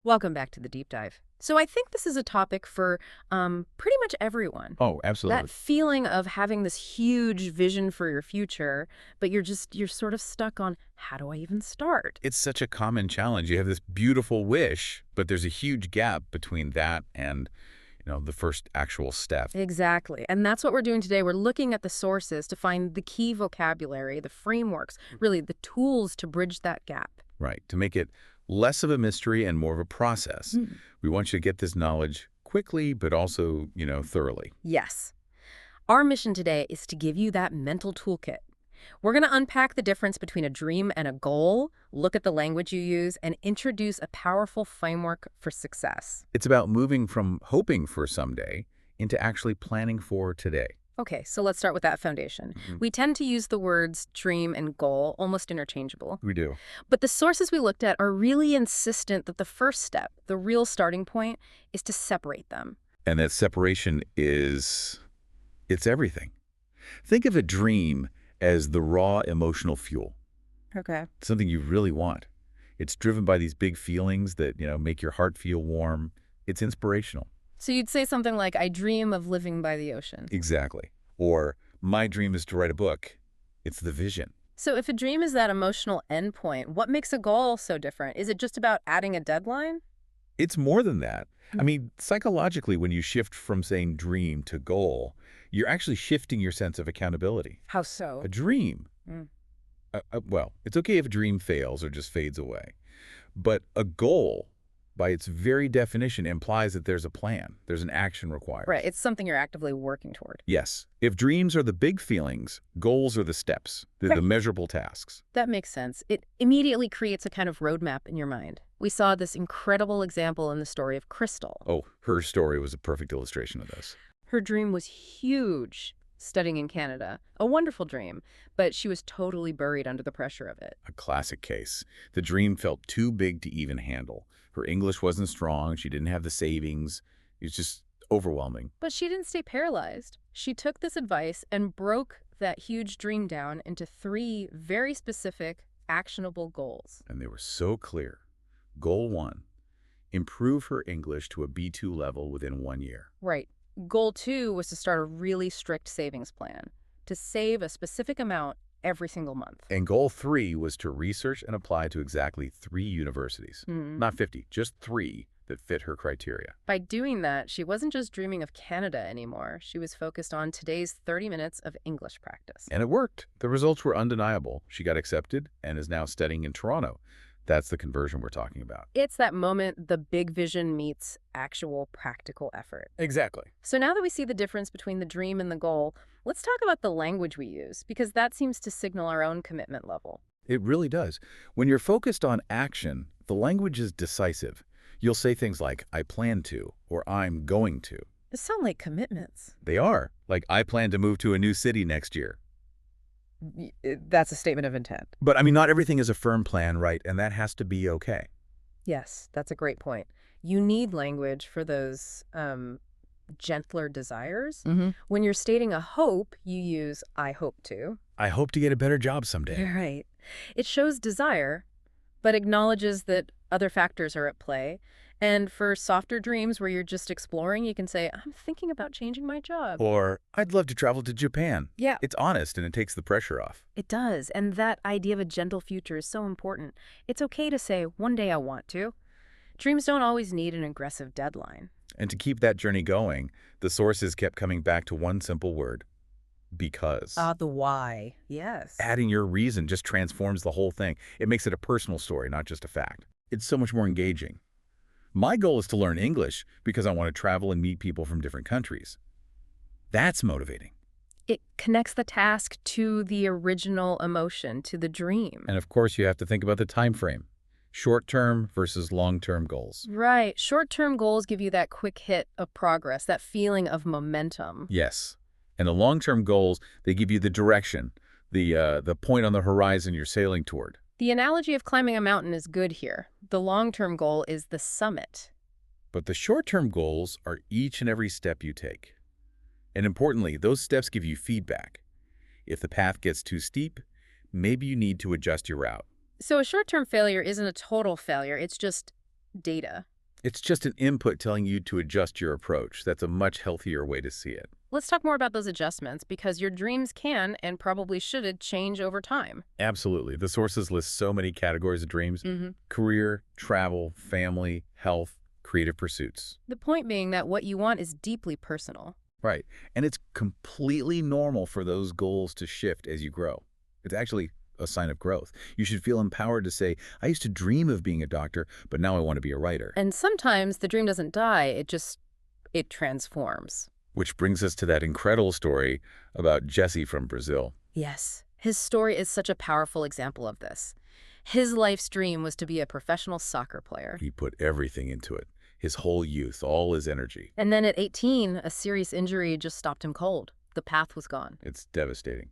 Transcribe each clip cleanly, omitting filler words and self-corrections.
Welcome back to the deep dive. So I think this is a topic for pretty much everyone. Oh, That absolutely. feeling of having this huge vision for your future, but you're sort of stuck on how do I even start? It's such a common challenge. You have this beautiful wish, but there's a huge gap between that and, the first actual step. Exactly. And that's what we're doing today. We're looking at the sources to find the key vocabulary, the frameworks, really the tools to bridge that gap. Right. To make it less of a mystery and more of a process. Mm. We want you to get this knowledge quickly, but also, thoroughly. Yes. Our mission today is to give you that mental toolkit. We're going to unpack the difference between a dream and a goal, look at the language you use, and introduce a powerful framework for success. It's about moving from hoping for someday into actually planning for today. Okay, so let's start with that foundation. We tend to use the words dream and goal almost interchangeable, We do. but the sources we looked at are really insistent that the first step, the real starting point, is to separate them. And that separation it's everything. Think of a dream as the raw emotional fuel. Okay. Something you really want. It's driven by these big feelings that, make your heart feel warm. It's inspirational. So you'd say something like, I dream of living by the ocean. Exactly. Or, my dream is to write a book. It's the vision. So if a dream is that emotional endpoint, what makes a goal so different? Is it just about adding a deadline? It's more than that. I mean, psychologically, when you shift from saying dream to goal, you're actually shifting your sense of accountability. How so? A dream, Mm. well, it's okay if a dream fails or just fades away. But a goal, by its very definition, implies that there's a plan. There's an action required. Right, it's something you're actively working toward. Yes. If dreams are the big feelings, goals are the steps. They're the Right. measurable tasks. That makes sense. It immediately creates a kind of roadmap in your mind. We saw this incredible example in the story of Crystal. Oh, her story was a perfect illustration of this. Her dream was huge, studying in Canada. A wonderful dream, but she was totally buried under the pressure of it. A classic case. The dream felt too big to even handle. Her English wasn't strong. She didn't have the savings. It was just overwhelming. But she didn't stay paralyzed. She took this advice and broke that huge dream down into 3 very specific, actionable goals. And they were so clear. Goal 1, improve her English to a B2 level within 1 year. Right. Goal 2 was to start a really strict savings plan, to save a specific amount every single month. And goal 3 was to research and apply to exactly 3 universities. Not 50, just 3 that fit her criteria. By doing that, she wasn't just dreaming of Canada anymore. She was focused on today's 30 minutes of English practice. And it worked. The results were undeniable. She got accepted and is now studying in Toronto. That's the conversion we're talking about. It's that moment the big vision meets actual practical effort. Exactly. So now that we see the difference between the dream and the goal, let's talk about the language we use, because that seems to signal our own commitment level. It really does. When you're focused on action, the language is decisive. You'll say things like, I plan to, or I'm going to. They sound like commitments. They are. Like, I plan to move to a new city next year. That's a statement of intent. But, I mean, not everything is a firm plan, right? And that has to be okay. Yes, that's a great point. You need language for those gentler desires. When you're stating a hope, you use I hope to. I hope to get a better job someday. Right. It shows desire, but acknowledges that other factors are at play. And for softer dreams where you're just exploring, you can say, I'm thinking about changing my job. Or, I'd love to travel to Japan. Yeah, It's honest and it takes the pressure off. it does. And that idea of a gentle future is so important. It's okay to say, one day I want to. Dreams don't always need an aggressive deadline. And to keep that journey going, the sources kept coming back to one simple word. Because. The why. Yes. Adding your reason just transforms the whole thing. It makes it a personal story, not just a fact. It's so much more engaging. My goal is to learn English because I want to travel and meet people from different countries. That's motivating. It connects the task to the original emotion, to the dream. And of course, you have to think about the time frame. Short-term versus long-term goals. Right. Short-term goals give you that quick hit of progress, that feeling of momentum. Yes. And the long-term goals, they give you the direction, the point on the horizon you're sailing toward. The analogy of climbing a mountain is good here. The long-term goal is the summit. But the short-term goals are each and every step you take. And importantly, those steps give you feedback. If the path gets too steep, maybe you need to adjust your route. So a short-term failure isn't a total failure, it's just data. It's just an input telling you to adjust your approach. That's a much healthier way to see it. Let's talk more about those adjustments because your dreams can and probably should change over time. Absolutely. The sources list so many categories of dreams: Hmm. career, travel, family, health, creative pursuits. The point being that what you want is deeply personal. Right. And it's completely normal for those goals to shift as you grow. It's actually a sign of growth. You should feel empowered to say, I used to dream of being a doctor, but now I want to be a writer. And sometimes the dream doesn't die, it transforms. Which brings us to that incredible story about Jesse from Brazil. Yes, his story is such a powerful example of this. His life's dream was to be a professional soccer player. He put everything into it, his whole youth, all his energy. And then at 18, a serious injury just stopped him cold. The path was gone. It's devastating.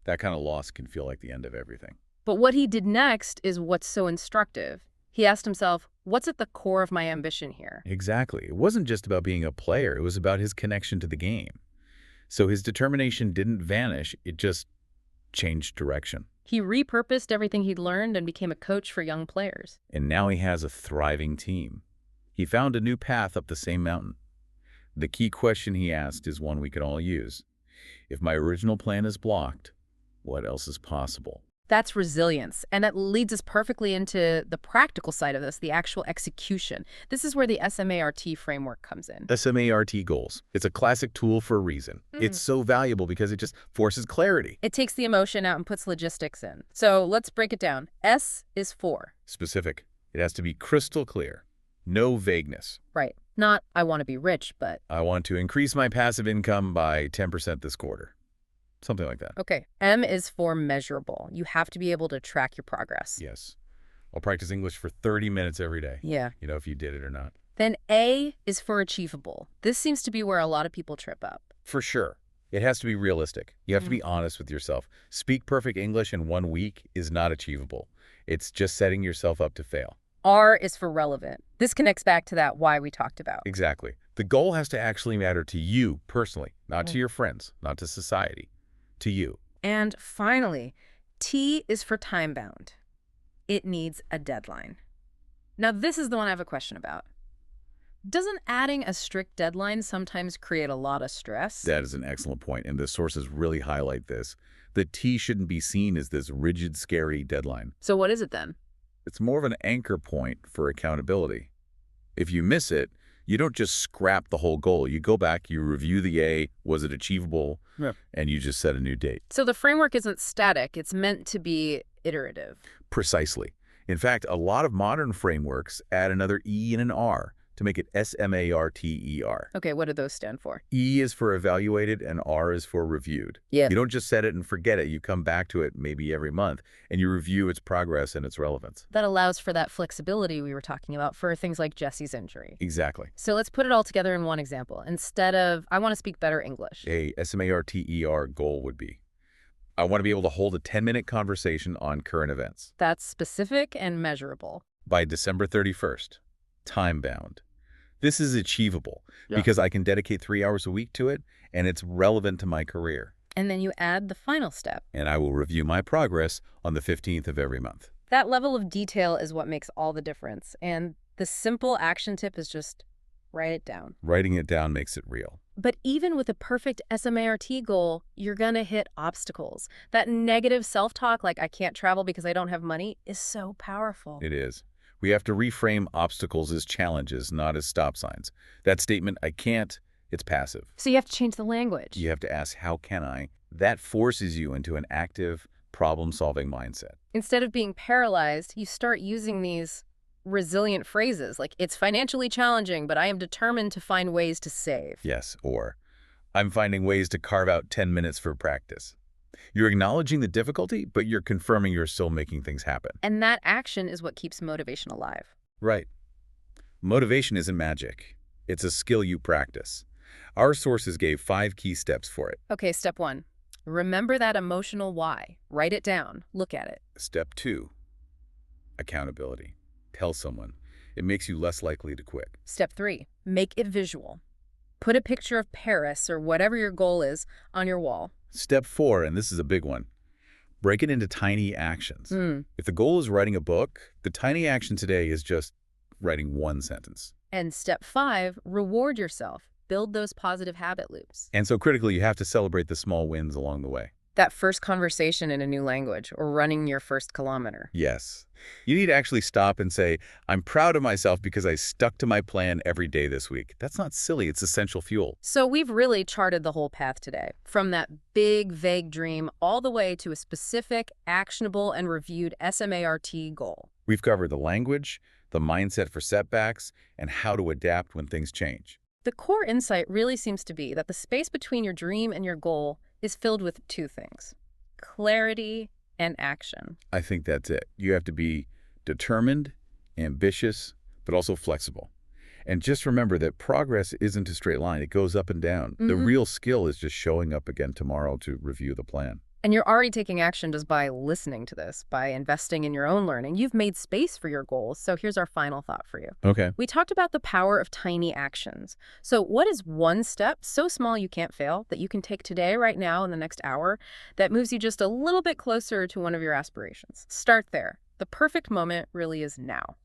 That kind of loss can feel like the end of everything. But what he did next is what's so instructive. He asked himself, what's at the core of my ambition here? Exactly. It wasn't just about being a player. It was about his connection to the game. So his determination didn't vanish. It just changed direction. He repurposed everything he'd learned and became a coach for young players. And now he has a thriving team. He found a new path up the same mountain. The key question he asked is one we could all use. If my original plan is blocked, what else is possible? That's resilience, and that leads us perfectly into the practical side of this, the actual execution. This is where the SMART framework comes in. SMART goals. It's a classic tool for a reason. It's so valuable because it just forces clarity. It takes the emotion out and puts logistics in. So let's break it down. S is for. Specific. It has to be crystal clear. No vagueness. Right. Not, I want to be rich, but... I want to increase my passive income by 10% this quarter. Something like that. Okay. M is for measurable. You have to be able to track your progress. Yes. I'll practice English for 30 minutes every day. Yeah. You know, if you did it or not. Then A is for achievable. This seems to be where a lot of people trip up. For sure. It has to be realistic. You have to be honest with yourself. Speak perfect English in 1 week is not achievable. It's just setting yourself up to fail. R is for relevant. This connects back to that why we talked about. Exactly. The goal has to actually matter to you personally, not to your friends, not to society, to you. And finally, T is for time-bound. It needs a deadline. Now, this is the one I have a question about. Doesn't adding a strict deadline sometimes create a lot of stress? That is an excellent point, and the sources really highlight this. The T shouldn't be seen as this rigid, scary deadline. So what is it then? It's more of an anchor point for accountability. If you miss it, you don't just scrap the whole goal. You go back, you review the A, was it achievable, and you just set a new date. So the framework isn't static. It's meant to be iterative. Precisely. In fact, a lot of modern frameworks add another E and an R to make it SMARTER. Okay, what do those stand for? E is for evaluated and R is for reviewed. Yeah. You don't just set it and forget it. You come back to it maybe every month, and you review its progress and its relevance. That allows for that flexibility we were talking about for things like Jesse's injury. Exactly. So let's put it all together in one example. Instead of, I want to speak better English. A SMARTER goal would be, I want to be able to hold a 10-minute conversation on current events. That's specific and measurable. By December 31st, time-bound. This is achievable because I can dedicate 3 hours a week to it, and it's relevant to my career. And then you add the final step. And I will review my progress on the 15th of every month. That level of detail is what makes all the difference. And the simple action tip is just write it down. Writing it down makes it real. But even with a perfect SMART goal, you're going to hit obstacles. That negative self-talk, like I can't travel because I don't have money, is so powerful. It is. We have to reframe obstacles as challenges, not as stop signs. That statement, I can't, it's passive. So you have to change the language. You have to ask, how can I? That forces you into an active, problem-solving mindset. Instead of being paralyzed, you start using these resilient phrases like, it's financially challenging, but I am determined to find ways to save. Yes, or I'm finding ways to carve out 10 minutes for practice. You're acknowledging the difficulty, but you're confirming you're still making things happen. And that action is what keeps motivation alive. Right. Motivation isn't magic. It's a skill you practice. Our sources gave 5 key steps for it. Okay, step 1. Remember that emotional why. Write it down. Look at it. Step 2. Accountability. Tell someone. It makes you less likely to quit. Step 3. Make it visual. Put a picture of Paris or whatever your goal is on your wall. Step 4, and this is a big one, break it into tiny actions. If the goal is writing a book, the tiny action today is just writing one sentence. And step 5, reward yourself. Build those positive habit loops. And so critically, you have to celebrate the small wins along the way. That first conversation in a new language or running your first kilometer. Yes. You need to actually stop and say, I'm proud of myself because I stuck to my plan every day this week. That's not silly. It's essential fuel. So we've really charted the whole path today, from that big, vague dream all the way to a specific, actionable, and reviewed SMART goal. We've covered the language, the mindset for setbacks, and how to adapt when things change. The core insight really seems to be that the space between your dream and your goal is filled with two things: clarity and action. I think that's it. You have to be determined, ambitious, but also flexible. And just remember that progress isn't a straight line. It goes up and down. The real skill is just showing up again tomorrow to review the plan. And you're already taking action just by listening to this, by investing in your own learning. You've made space for your goals. So here's our final thought for you. Okay. We talked about the power of tiny actions. So what is one step so small you can't fail that you can take today, right now, in the next hour, that moves you just a little bit closer to one of your aspirations? Start there. The perfect moment really is now.